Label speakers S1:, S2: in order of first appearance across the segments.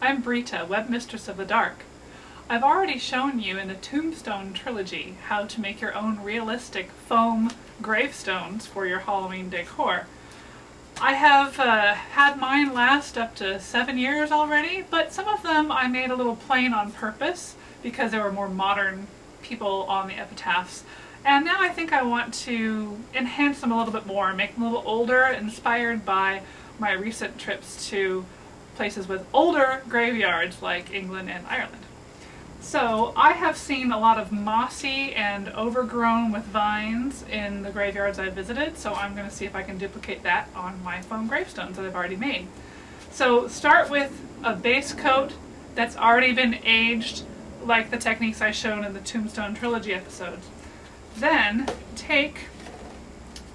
S1: I'm Brita, Webmistress of the Dark. I've already shown you in the Tombstone trilogy how to make your own realistic foam gravestones for your Halloween decor. I have had mine last up to 7 years already, but some of them I made a little plain on purpose because there were more modern people on the epitaphs. And now I think I want to enhance them a little bit more, make them a little older, inspired by my recent trips to places with older graveyards like England and Ireland. So I have seen a lot of mossy and overgrown with vines in the graveyards I've visited, so I'm going to see if I can duplicate that on my foam gravestones that I've already made. So start with a base coat that's already been aged, like the techniques I showed in the Tombstone trilogy episodes. Then take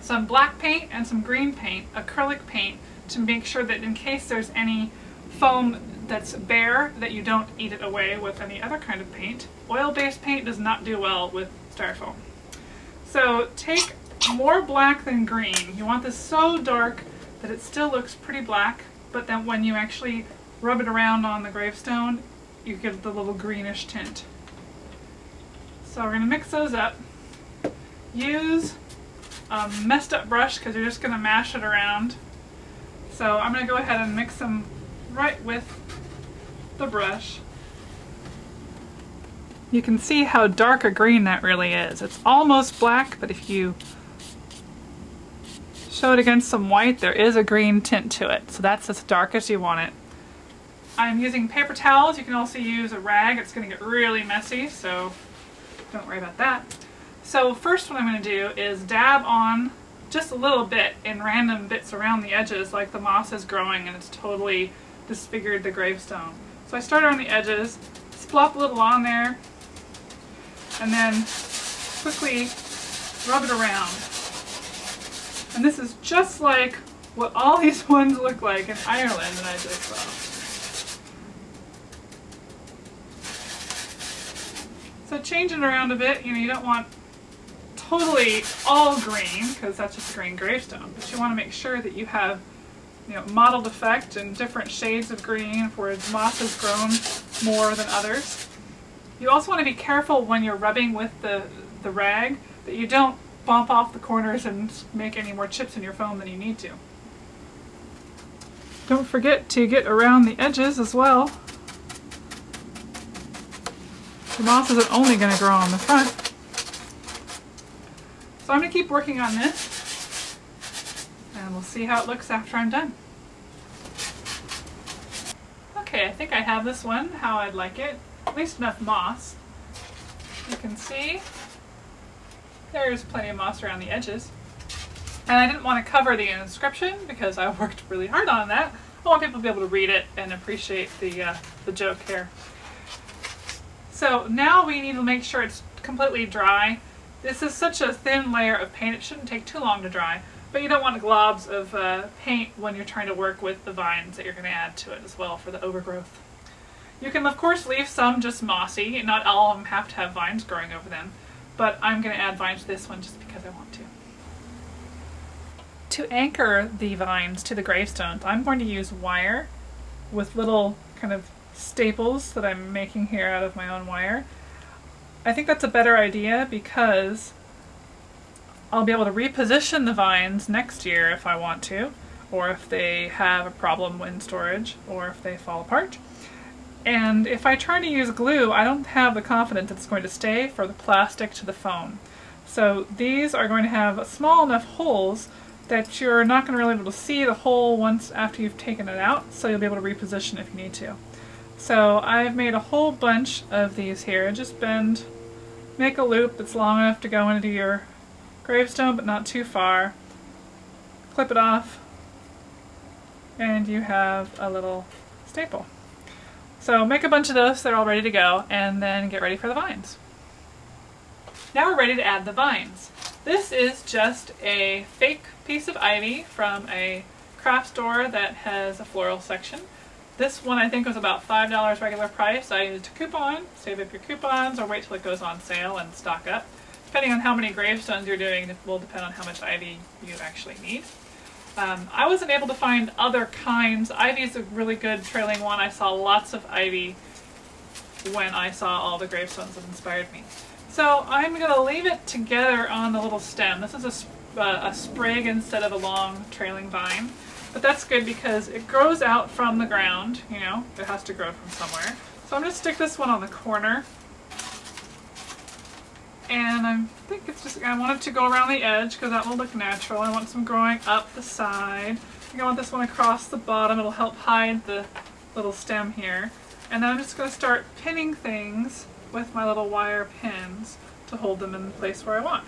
S1: some black paint and some green paint, acrylic paint, to make sure that in case there's any foam that's bare, that you don't eat it away with any other kind of paint. Oil-based paint does not do well with styrofoam. So take more black than green. You want this so dark that it still looks pretty black, but then when you actually rub it around on the gravestone, you get the little greenish tint. So we're going to mix those up. Use a messed up brush because you're just going to mash it around. So I'm going to go ahead and mix them right with the brush. You can see how dark a green that really is. It's almost black, but if you show it against some white, there is a green tint to it. So that's as dark as you want it. I'm using paper towels. You can also use a rag. It's going to get really messy, so don't worry about that. So first what I'm going to do is dab on just a little bit in random bits around the edges, like the moss is growing and it's totally disfigured the gravestone. So I start on the edges, splop a little on there, and then quickly rub it around. And this is just like what all these ones look like in Ireland that I just saw. So change it around a bit. You know, you don't want totally all green, because that's just a green gravestone, but you want to make sure that you have, you know, mottled effect and different shades of green where moss has grown more than others. You also want to be careful when you're rubbing with the rag that you don't bump off the corners and make any more chips in your foam than you need to. Don't forget to get around the edges as well. The moss isn't only going to grow on the front. So I'm going to keep working on this, and we'll see how it looks after I'm done. Okay, I think I have this one how I'd like it. At least enough moss. You can see there's plenty of moss around the edges. And I didn't want to cover the inscription because I worked really hard on that. I want people to be able to read it and appreciate the joke here. So now we need to make sure it's completely dry. This is such a thin layer of paint, it shouldn't take too long to dry, but you don't want globs of paint when you're trying to work with the vines that you're going to add to it as well for the overgrowth. You can of course leave some just mossy, not all of them have to have vines growing over them, but I'm going to add vines to this one just because I want to. To anchor the vines to the gravestones, I'm going to use wire with little kind of staples that I'm making here out of my own wire. I think that's a better idea because I'll be able to reposition the vines next year if I want to, or if they have a problem in storage, or if they fall apart. And if I try to use glue, I don't have the confidence it's going to stay for the plastic to the foam. So these are going to have small enough holes that you're not going to really be able to see the hole once after you've taken it out, so you'll be able to reposition if you need to. So I've made a whole bunch of these here. Just bend, make a loop that's long enough to go into your gravestone but not too far, clip it off, and you have a little staple. So make a bunch of those so they're all ready to go, and then get ready for the vines. Now we're ready to add the vines. This is just a fake piece of ivy from a craft store that has a floral section. This one I think was about $5 regular price. I used a coupon. Save up your coupons or wait till it goes on sale and stock up. Depending on how many gravestones you're doing, it will depend on how much ivy you actually need. I wasn't able to find other kinds. Ivy is a really good trailing one. I saw lots of ivy when I saw all the gravestones that inspired me. So I'm going to leave it together on the little stem. This is a sprig instead of a long trailing vine. But that's good because it grows out from the ground, you know, it has to grow from somewhere. So I'm going to stick this one on the corner. And I think it's just, I want it to go around the edge because that will look natural. I want some growing up the side. I think I want this one across the bottom. It'll help hide the little stem here. And then I'm just going to start pinning things with my little wire pins to hold them in the place where I want.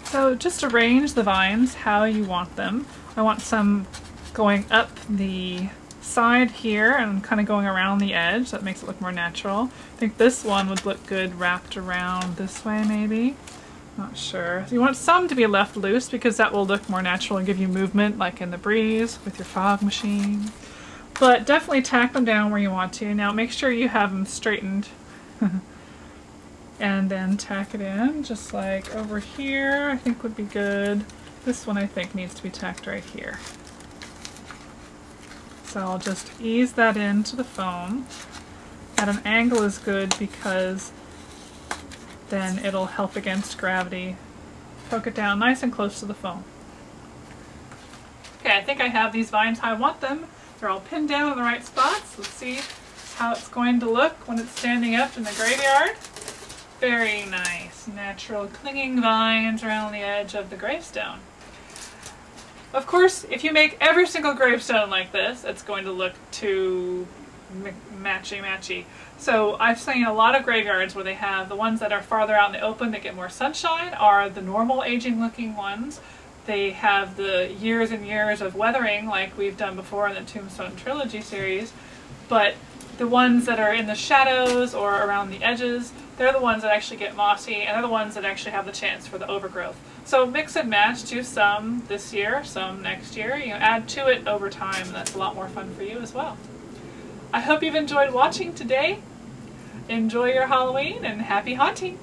S1: So just arrange the vines how you want them. I want some going up the side here and kind of going around the edge. That makes it look more natural. I think this one would look good wrapped around this way maybe. Not sure. So you want some to be left loose because that will look more natural and give you movement like in the breeze with your fog machine. But definitely tack them down where you want to. Now make sure you have them straightened. And then tack it in just like over here I think would be good. This one I think needs to be tacked right here. So I'll just ease that into the foam. At an angle is good because then it'll help against gravity. Poke it down nice and close to the foam. Okay, I think I have these vines how I want them. They're all pinned down in the right spots. Let's see how it's going to look when it's standing up in the graveyard. Very nice, natural clinging vines around the edge of the gravestone. Of course, if you make every single gravestone like this, it's going to look too matchy-matchy. So I've seen a lot of graveyards where they have the ones that are farther out in the open that get more sunshine are the normal aging looking ones. They have the years and years of weathering like we've done before in the Tombstone Trilogy series, but the ones that are in the shadows or around the edges, they're the ones that actually get mossy, and they're the ones that actually have the chance for the overgrowth. So mix and match, do some this year, some next year, you know, add to it over time, and that's a lot more fun for you as well. I hope you've enjoyed watching today. Enjoy your Halloween and happy haunting!